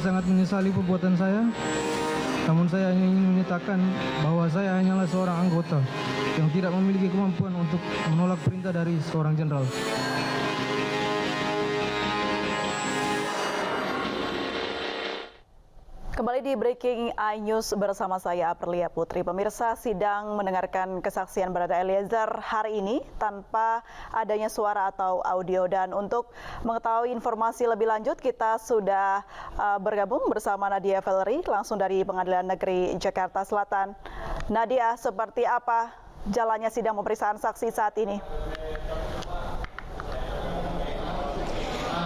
sangat menyesali perbuatan saya, namun saya hanya ingin menyatakan bahwa saya hanyalah seorang anggota yang tidak memiliki kemampuan untuk menolak perintah dari seorang jenderal. Kembali di Breaking iNews bersama saya Aprilia Putri. Pemirsa, sidang mendengarkan kesaksian Barada Eliezer hari ini tanpa adanya suara atau audio. Dan untuk mengetahui informasi lebih lanjut, kita sudah bergabung bersama Nadia Valery langsung dari Pengadilan Negeri Jakarta Selatan. Nadia, seperti apa jalannya sidang pemeriksaan saksi saat ini?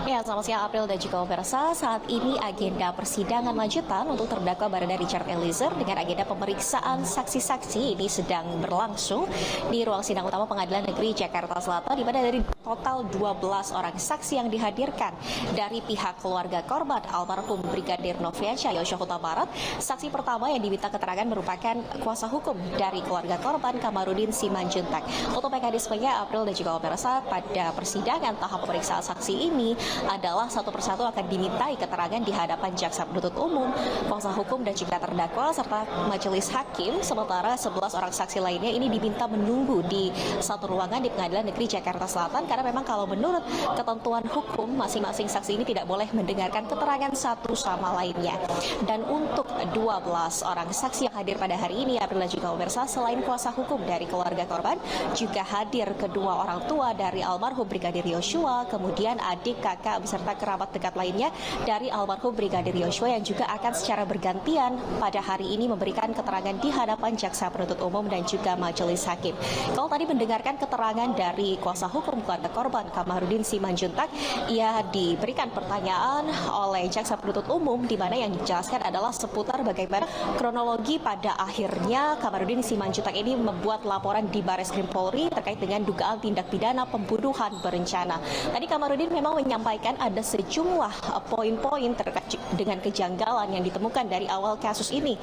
Ya, selamat siang April dan juga pemirsa. Saat ini agenda persidangan lanjutan untuk terdakwa Barada Richard Eliezer dengan agenda pemeriksaan saksi-saksi ini sedang berlangsung di ruang sidang utama Pengadilan Negeri Jakarta Selatan, di mana dari total 12 orang saksi yang dihadirkan dari pihak keluarga korban almarhum Brigadir Nofriansyah Yosua Huta Barat. Saksi pertama yang diminta keterangan merupakan kuasa hukum dari keluarga korban, Kamarudin Simanjuntak. Untuk mekanismenya April dan juga pemirsa, pada persidangan tahap pemeriksaan saksi ini adalah satu persatu akan dimintai keterangan di hadapan jaksa penuntut umum, kuasa hukum dan juga terdakwa serta majelis hakim. Sementara 11 orang saksi lainnya ini diminta menunggu di satu ruangan di Pengadilan Negeri Jakarta Selatan, karena memang kalau menurut ketentuan hukum masing-masing saksi ini tidak boleh mendengarkan keterangan satu sama lainnya. Dan untuk 12 orang saksi yang hadir pada hari ini, April dan juga pemirsa, selain kuasa hukum dari keluarga korban, juga hadir kedua orang tua dari almarhum Brigadir Yosua, kemudian adik, kakak beserta kerabat dekat lainnya dari almarhum Brigadir Yosua yang juga akan secara bergantian pada hari ini memberikan keterangan di hadapan jaksa penuntut umum dan juga majelis hakim. Kalau tadi mendengarkan keterangan dari kuasa hukum keluarga korban Kamarudin Simanjuntak, ia diberikan pertanyaan oleh jaksa penuntut umum di mana yang dijelaskan adalah seputar bagaimana kronologi pada akhirnya Kamarudin Simanjuntak ini membuat laporan di Bareskrim Polri terkait dengan dugaan tindak pidana pembunuhan berencana. Tadi Kamarudin memang menyampaikan ada sejumlah poin-poin terkait dengan kejanggalan yang ditemukan dari awal kasus ini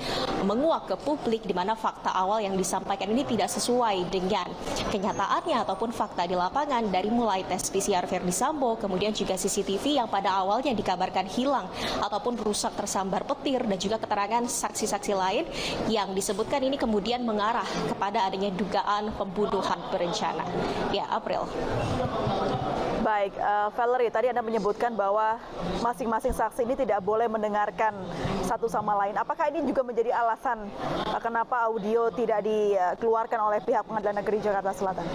menguak ke publik, di mana fakta awal yang disampaikan ini tidak sesuai dengan kenyataannya ataupun fakta di lapangan, dari mulai tes PCR Verdi Sambo, kemudian juga CCTV yang pada awalnya dikabarkan hilang ataupun rusak tersambar petir, dan juga keterangan saksi-saksi lain yang disebutkan ini kemudian mengarah kepada adanya dugaan pembunuhan berencana. Ya, April. Baik, Valery, tadi Anda menyebutkan bahwa masing-masing saksi ini tidak boleh mendengarkan satu sama lain. Apakah ini juga menjadi alasan kenapa audio tidak dikeluarkan oleh pihak Pengadilan Negeri Jakarta Selatan?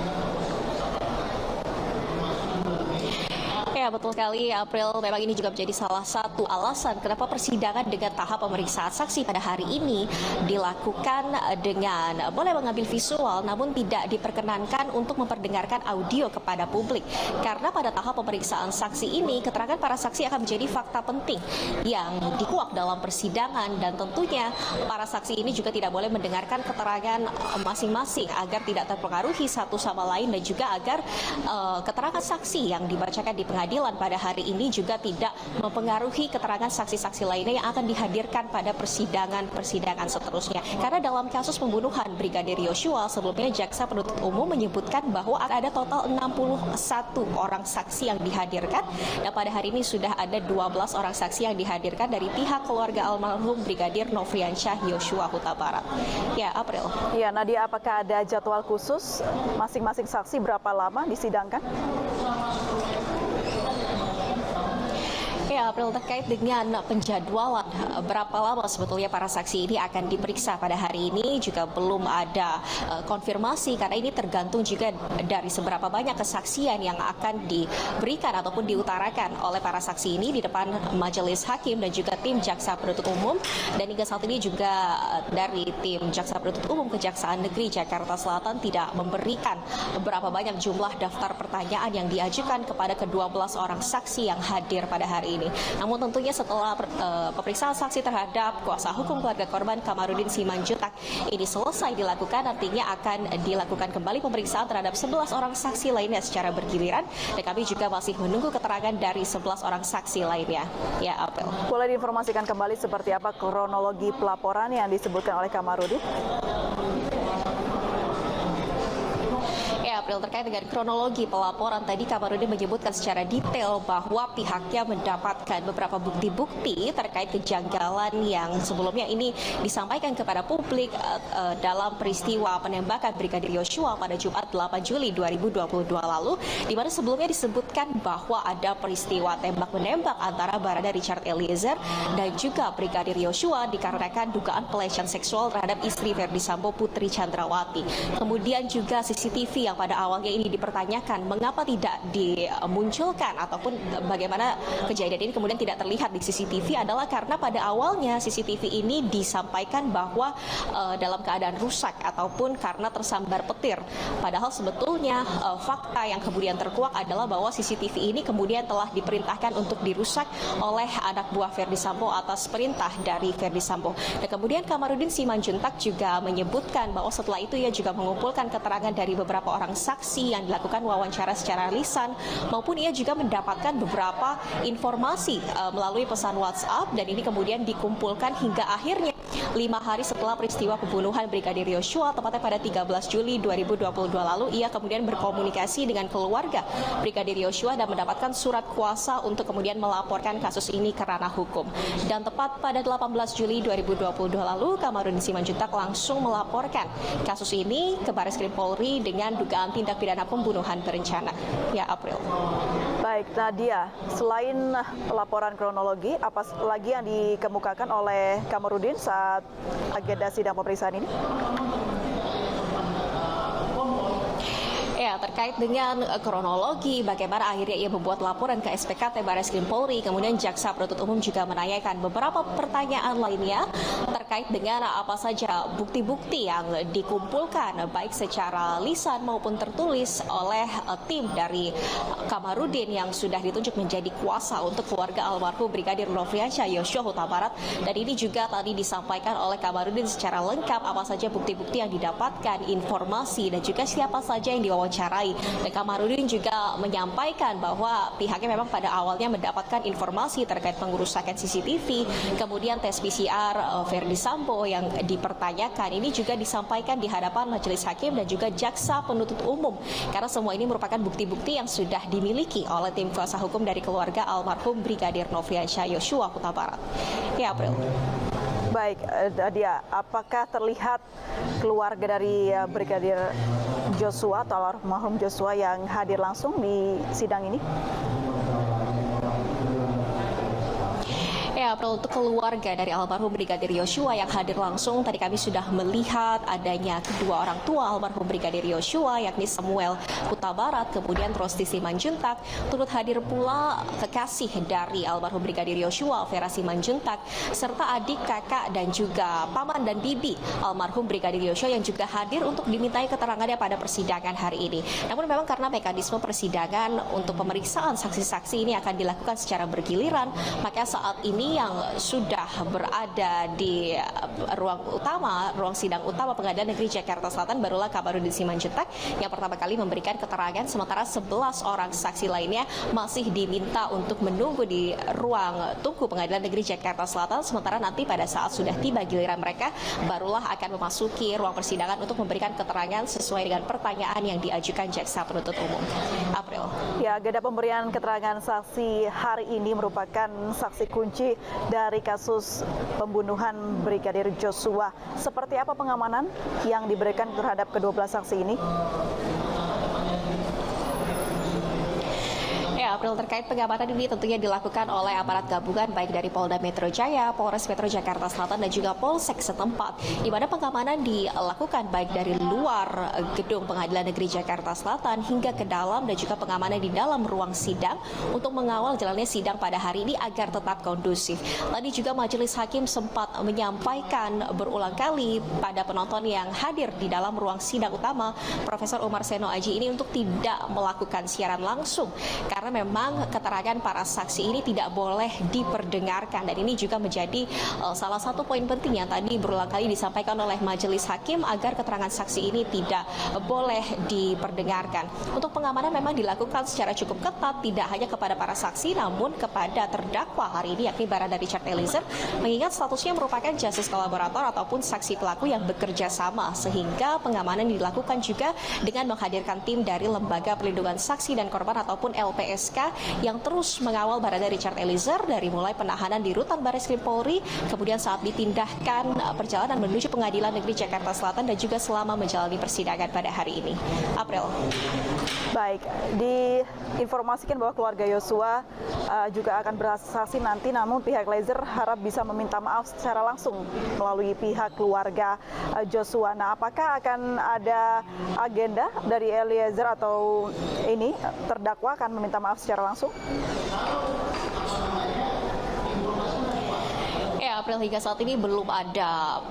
Ya, betul sekali April. Memang ini juga menjadi salah satu alasan kenapa persidangan dengan tahap pemeriksaan saksi pada hari ini dilakukan dengan boleh mengambil visual namun tidak diperkenankan untuk memperdengarkan audio kepada publik. Karena pada tahap pemeriksaan saksi ini, keterangan para saksi akan menjadi fakta penting yang dikuak dalam persidangan, dan tentunya para saksi ini juga tidak boleh mendengarkan keterangan masing-masing agar tidak terpengaruhi satu sama lain, dan juga agar keterangan saksi yang dibacakan di pengadilan pada hari ini juga tidak mempengaruhi keterangan saksi-saksi lainnya yang akan dihadirkan pada persidangan seterusnya. Karena dalam kasus pembunuhan Brigadir Yosua, sebelumnya jaksa penuntut umum menyebutkan bahwa ada total 61 orang saksi yang dihadirkan, dan pada hari ini sudah ada 12 orang saksi yang dihadirkan dari pihak keluarga almarhum Brigadir Nofriansyah Yosua Huta Barat. Ya, April. Ya, Nadia, apakah ada jadwal khusus masing-masing saksi berapa lama disidangkan? Ya, April, terkait dengan penjadwalan berapa lama sebetulnya para saksi ini akan diperiksa pada hari ini juga belum ada konfirmasi, karena ini tergantung juga dari seberapa banyak kesaksian yang akan diberikan ataupun diutarakan oleh para saksi ini di depan majelis hakim dan juga tim jaksa penuntut umum. Dan hingga saat ini juga dari tim jaksa penuntut umum Kejaksaan Negeri Jakarta Selatan tidak memberikan berapa banyak jumlah daftar pertanyaan yang diajukan kepada ke-12 orang saksi yang hadir pada hari ini. Namun tentunya setelah pemeriksaan saksi terhadap kuasa hukum keluarga korban Kamarudin Simanjuntak ini selesai dilakukan, nantinya akan dilakukan kembali pemeriksaan terhadap 11 orang saksi lainnya secara bergiliran, dan kami juga masih menunggu keterangan dari 11 orang saksi lainnya. Ya, Apel. Boleh diinformasikan kembali seperti apa kronologi pelaporan yang disebutkan oleh Kamarudin? Ya, Ya, April, terkait dengan kronologi pelaporan tadi Kamarudin menyebutkan secara detail bahwa pihaknya mendapatkan beberapa bukti-bukti terkait kejanggalan yang sebelumnya ini disampaikan kepada publik dalam peristiwa penembakan Brigadir Yosua pada Jumat 8 Juli 2022 lalu, di mana sebelumnya disebutkan bahwa ada peristiwa tembak-menembak antara Barada Richard Eliezer dan juga Brigadir Yosua dikarenakan dugaan pelecehan seksual terhadap istri Verdi Sambo, Putri Chandrawati. Kemudian juga CCTV yang pada awalnya ini dipertanyakan mengapa tidak dimunculkan ataupun bagaimana kejadian ini kemudian tidak terlihat di CCTV adalah karena pada awalnya CCTV ini disampaikan bahwa dalam keadaan rusak ataupun karena tersambar petir. Padahal sebetulnya fakta yang kemudian terkuak adalah bahwa CCTV ini kemudian telah diperintahkan untuk dirusak oleh anak buah Verdi Sambo atas perintah dari Verdi Sambo. Dan kemudian Kamarudin Simanjuntak juga menyebutkan bahwa setelah itu ia juga mengumpulkan keterangan dari beberapa orang saksi yang dilakukan wawancara secara lisan maupun ia juga mendapatkan beberapa informasi melalui pesan WhatsApp dan ini kemudian dikumpulkan hingga akhirnya 5 hari setelah peristiwa pembunuhan Brigadir Yosua tepatnya pada 13 Juli 2022 lalu ia kemudian berkomunikasi dengan keluarga Brigadir Yosua dan mendapatkan surat kuasa untuk kemudian melaporkan kasus ini ke ranah hukum. Dan tepat pada 18 Juli 2022 lalu Kamarudin Simanjuntak langsung melaporkan kasus ini ke Baris Krim Polri dengan dugaan tindak pidana pembunuhan berencana. Ya, April. Baik, Nadia, selain laporan kronologi, apa lagi yang dikemukakan oleh Kamarudin saat agenda sidang pemeriksaan ini? Ya, terkait dengan kronologi bagaimana akhirnya ia membuat laporan ke SPKT Baris Krim Polri, kemudian Jaksa Penuntut Umum juga menanyakan beberapa pertanyaan lainnya terkait dengan apa saja bukti-bukti yang dikumpulkan baik secara lisan maupun tertulis oleh tim dari Kamarudin yang sudah ditunjuk menjadi kuasa untuk keluarga almarhum Brigadir Nofriansyah Yosua Huta Barat. Dan ini juga tadi disampaikan oleh Kamarudin secara lengkap apa saja bukti-bukti yang didapatkan, informasi dan juga siapa saja yang diwawancarai. Dan Kamarudin juga menyampaikan bahwa pihaknya memang pada awalnya mendapatkan informasi terkait pengerusakan CCTV, kemudian tes PCR Verdi Sambo yang dipertanyakan. Ini juga disampaikan di hadapan majelis hakim dan juga Jaksa Penuntut Umum karena semua ini merupakan bukti-bukti yang sudah dimiliki oleh tim kuasa hukum dari keluarga almarhum Brigadir Nofriansyah Yosua Huta Barat. Ya, April. Baik, Nadia, apakah terlihat keluarga dari Brigadir Joshua atau almarhum Joshua yang hadir langsung di sidang ini? Ya, April, untuk keluarga dari almarhum Brigadir Yosua yang hadir langsung, tadi kami sudah melihat adanya kedua orang tua almarhum Brigadir Yosua, yakni Samuel Huta Barat, kemudian Rosti Simanjuntak, turut hadir pula kekasih dari almarhum Brigadir Yosua, Vera Simanjuntak, serta adik, kakak, dan juga paman dan bibi almarhum Brigadir Yosua yang juga hadir untuk dimintai keterangannya pada persidangan hari ini. Namun memang karena mekanisme persidangan untuk pemeriksaan saksi-saksi ini akan dilakukan secara bergiliran, maka saat ini yang sudah berada di ruang sidang utama Pengadilan Negeri Jakarta Selatan barulah Kamarudin Simanjuntak yang pertama kali memberikan keterangan, sementara 11 orang saksi lainnya masih diminta untuk menunggu di ruang tunggu Pengadilan Negeri Jakarta Selatan, sementara nanti pada saat sudah tiba giliran mereka barulah akan memasuki ruang persidangan untuk memberikan keterangan sesuai dengan pertanyaan yang diajukan Jaksa Penuntut Umum. April. Ya, agenda pemberian keterangan saksi hari ini merupakan saksi kunci dari kasus pembunuhan Brigadir Joshua. Seperti apa pengamanan yang diberikan terhadap kedua belah saksi ini? Ya, April, terkait pengamanan ini tentunya dilakukan oleh aparat gabungan baik dari Polda Metro Jaya, Polres Metro Jakarta Selatan dan juga Polsek setempat, di mana pengamanan dilakukan baik dari luar gedung Pengadilan Negeri Jakarta Selatan hingga ke dalam dan juga pengamanan di dalam ruang sidang untuk mengawal jalannya sidang pada hari ini agar tetap kondusif. Tadi juga majelis hakim sempat menyampaikan berulang kali pada penonton yang hadir di dalam ruang sidang utama Profesor Umar Seno Aji ini untuk tidak melakukan siaran langsung karena memang keterangan para saksi ini tidak boleh diperdengarkan, dan ini juga menjadi salah satu poin penting yang tadi berulang kali disampaikan oleh majelis hakim agar keterangan saksi ini tidak boleh diperdengarkan. Untuk pengamanan memang dilakukan secara cukup ketat, tidak hanya kepada para saksi namun kepada terdakwa hari ini yakni Barada Richard Eliezer, mengingat statusnya merupakan justice kolaborator ataupun saksi pelaku yang bekerja sama, sehingga pengamanan dilakukan juga dengan menghadirkan tim dari Lembaga Perlindungan Saksi dan Korban ataupun LPSK yang terus mengawal Barada Richard Eliezer dari mulai penahanan di Rutan Barreskrim Polri, kemudian saat ditindahkan perjalanan menuju Pengadilan Negeri Jakarta Selatan dan juga selama menjalani persidangan pada hari ini. April. Baik, diinformasikan bahwa keluarga Yosua juga akan bersaksi nanti, namun pihak Eliezer harap bisa meminta maaf secara langsung melalui pihak keluarga Joshua. Nah, apakah akan ada agenda dari Eliezer atau ini terdakwa akan meminta maaf secara langsung? Ya, April, hingga saat ini belum ada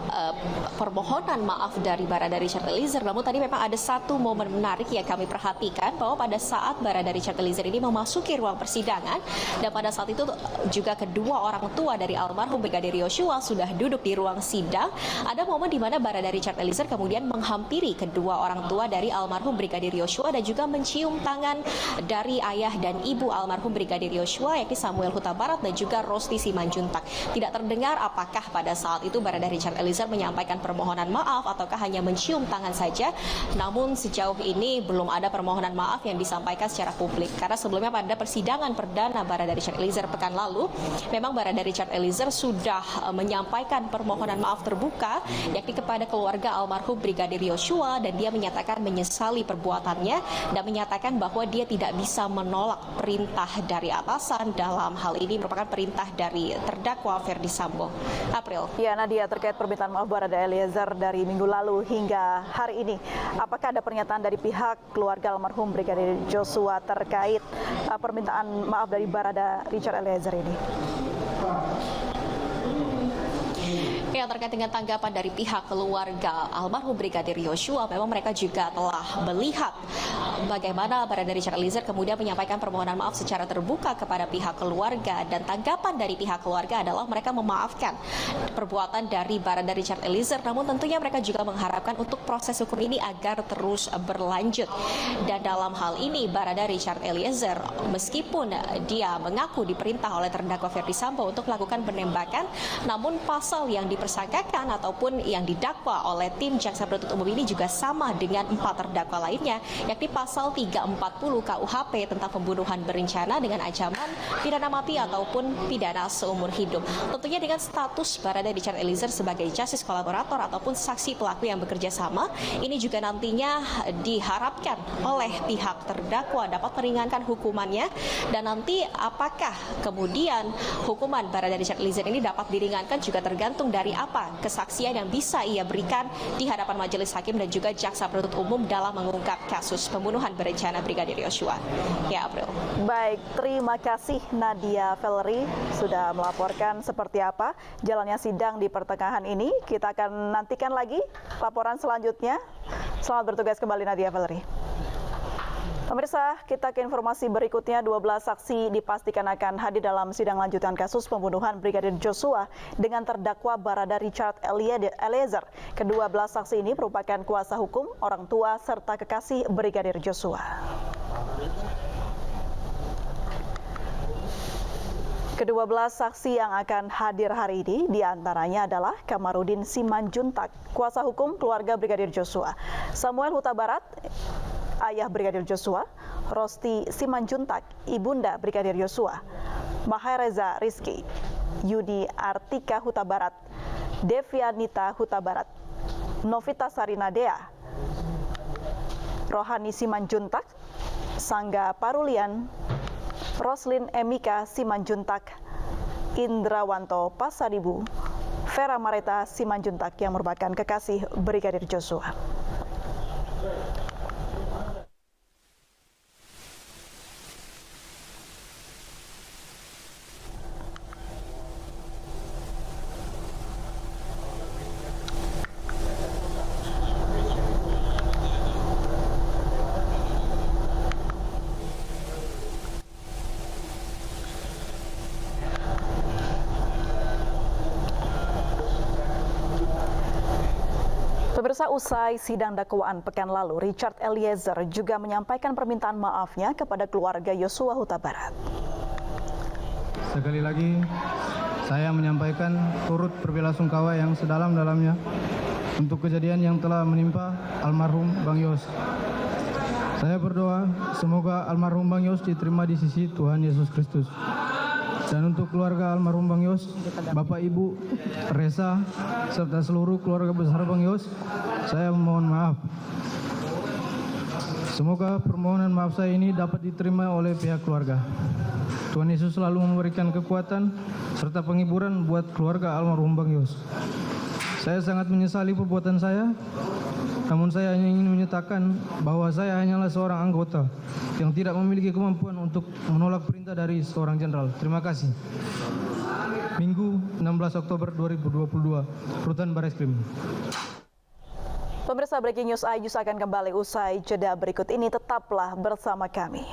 permohonan maaf dari Barada Richard Eliezer. Namun tadi memang ada satu momen menarik yang kami perhatikan, bahwa pada saat Barada Richard Eliezer ini memasuki ruang persidangan, dan pada saat itu juga kedua orang tua dari almarhum Brigadir Yosua sudah duduk di ruang sidang. Ada momen di mana Barada Richard Eliezer kemudian menghampiri kedua orang tua dari almarhum Brigadir Yosua dan juga mencium tangan dari ayah dan ibu almarhum Brigadir Yosua yakni Samuel Huta Barat dan juga Rosti Simanjuntak. Tidak terdengar apakah pada saat itu Barada Richard Eliezer menyampaikan permohonan maaf ataukah hanya mencium tangan saja. Namun sejauh ini belum ada permohonan maaf yang disampaikan secara publik, karena sebelumnya pada persidangan perdana Barada Richard Eliezer pekan lalu, memang Barada Richard Eliezer sudah menyampaikan permohonan maaf terbuka yakni kepada keluarga almarhum Brigadir Yosua, dan dia menyatakan menyesali perbuatannya dan menyatakan bahwa dia tidak bisa menolak perintah dari atasan, dalam hal ini merupakan perintah dari terdakwa Ferdi Sambo. April. Ya, Nadia, terkait permintaan maaf Barada Eliezer dari minggu lalu hingga hari ini, apakah ada pernyataan dari pihak keluarga almarhum Brigadir Joshua terkait permintaan maaf dari Barada Richard Eliezer ini? Ya, terkait dengan tanggapan dari pihak keluarga almarhum Brigadir Yosua, memang mereka juga telah melihat bagaimana Barada Richard Eliezer kemudian menyampaikan permohonan maaf secara terbuka kepada pihak keluarga, dan tanggapan dari pihak keluarga adalah mereka memaafkan perbuatan dari Barada Richard Eliezer, namun tentunya mereka juga mengharapkan untuk proses hukum ini agar terus berlanjut. Dan dalam hal ini Barada Richard Eliezer, meskipun dia mengaku diperintah oleh terdakwa Ferdi Sambo untuk melakukan penembakan, namun pasal yang dipersangkakan ataupun yang didakwa oleh tim jaksa penuntut umum ini juga sama dengan 4 terdakwa lainnya, yakni pasal 340 KUHP tentang pembunuhan berencana dengan ancaman pidana mati ataupun pidana seumur hidup. Tentunya dengan status Barada Richard Eliezer sebagai justice kolaborator ataupun saksi pelaku yang bekerja sama, ini juga nantinya diharapkan oleh pihak terdakwa dapat meringankan hukumannya, dan nanti apakah kemudian hukuman Barada Richard Eliezer ini dapat diringankan juga tergantung dari apa kesaksian yang bisa ia berikan di hadapan majelis hakim dan juga jaksa penuntut umum dalam mengungkap kasus pembunuhan berencana Brigadir Yosua. Ya, April. Baik, terima kasih Nadia Valerie sudah melaporkan seperti apa jalannya sidang di pertengahan ini. Kita akan nantikan lagi laporan selanjutnya. Selamat bertugas kembali Nadia Valerie. Pemirsa, kita ke informasi berikutnya. 12 saksi dipastikan akan hadir dalam sidang lanjutan kasus pembunuhan Brigadir Joshua dengan terdakwa Barada Richard Eliezer. Kedua belas saksi ini merupakan kuasa hukum, orang tua, serta kekasih Brigadir Joshua. Kedua belas saksi yang akan hadir hari ini diantaranya adalah Kamarudin Simanjuntak, kuasa hukum keluarga Brigadir Joshua, Samuel Huta Barat, ayah Brigadir Joshua, Rosti Simanjuntak, ibunda Brigadir Joshua, Mahareza Rizky, Yudi Artika Huta Barat, Devianita Huta Barat, Novita Sarinadea, Rohani Simanjuntak, Sangga Parulian, Roslin Emika Simanjuntak, Indrawanto Pasaribu, Vera Mareta Simanjuntak yang merupakan kekasih Brigadir Joshua. Pemirsa, usai sidang dakwaan pekan lalu, Richard Eliezer juga menyampaikan permintaan maafnya kepada keluarga Yosua Huta Barat. Sekali lagi, saya menyampaikan turut berbelasungkawa yang sedalam-dalamnya untuk kejadian yang telah menimpa almarhum Bang Yos. Saya berdoa semoga almarhum Bang Yos diterima di sisi Tuhan Yesus Kristus. Dan untuk keluarga almarhum Bang Yos, Bapak Ibu, Resa, serta seluruh keluarga besar Bang Yos, saya mohon maaf. Semoga permohonan maaf saya ini dapat diterima oleh pihak keluarga. Tuhan Yesus selalu memberikan kekuatan serta penghiburan buat keluarga almarhum Bang Yos. Saya sangat menyesali perbuatan saya, namun saya hanya ingin menyatakan bahwa saya hanyalah seorang anggota yang tidak memiliki kemampuan untuk menolak perintah dari seorang jenderal. Terima kasih. Minggu 16 Oktober 2022, Rutan Bareskrim. Pemirsa, Breaking News iNews akan kembali usai jeda berikut ini. Tetaplah bersama kami.